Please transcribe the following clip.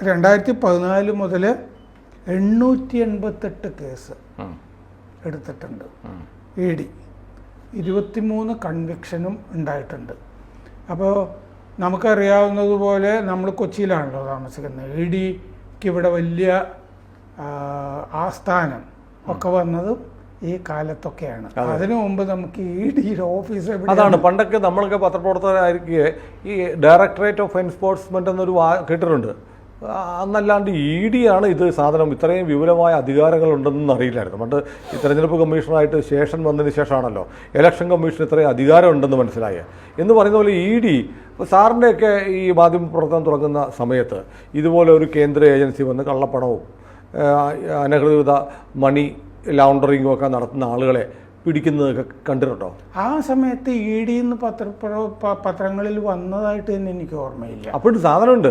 2014 മുതൽ 888 കേസ് എടുത്തിട്ടുണ്ട്. ED 23 കൺവിക്ഷനും ഉണ്ടായിട്ടുണ്ട്. അപ്പോൾ നമുക്കറിയാവുന്നതുപോലെ നമ്മൾ കൊച്ചിയിലാണല്ലോ താമസിക്കുന്നത്. EDക്ക് ഇവിടെ വലിയ ആസ്ഥാനം ഒക്കെ വന്നതും ഈ കാലത്തൊക്കെയാണ്. അതിനു മുമ്പ് നമുക്ക് ED ഓഫീസ് അതാണ്. പണ്ടൊക്കെ നമ്മളൊക്കെ പത്രപ്രവർത്തകരായിരിക്കെ ഈ ഡയറക്ടറേറ്റ് ഓഫ് എൻഫോഴ്സ്മെന്റ് എന്നൊരു കേട്ടിട്ടുണ്ട്. അന്നല്ലാണ്ട് ED ആണ് ഇത് സാധനം. ഇത്രയും വിപുലമായ അധികാരങ്ങളുണ്ടെന്ന് അറിയില്ലായിരുന്നു. പണ്ട് ഈ തെരഞ്ഞെടുപ്പ് കമ്മീഷണറായിട്ട് ശേഷൻ വന്നതിന് ശേഷമാണല്ലോ ഇലക്ഷൻ കമ്മീഷൻ ഇത്രയും അധികാരം ഉണ്ടെന്ന് മനസ്സിലായ. എന്ന് പറയുന്ന പോലെ ED സാറിൻ്റെയൊക്കെ ഈ മാധ്യമപ്രവർത്തനം തുടങ്ങുന്ന സമയത്ത് ഇതുപോലെ ഒരു കേന്ദ്ര ഏജൻസി വന്ന് കള്ളപ്പണവും അനധികൃത മണി ലൗണ്ടറിങ്ങും ഒക്കെ നടത്തുന്ന ആളുകളെ പിടിക്കുന്നതൊക്കെ കണ്ടിട്ടുണ്ടോ? ആ സമയത്ത് ED പത്രങ്ങളിൽ വന്നതായിട്ട് തന്നെ എനിക്ക് ഓർമ്മയില്ല. അപ്പോഴും സാധനമുണ്ട്.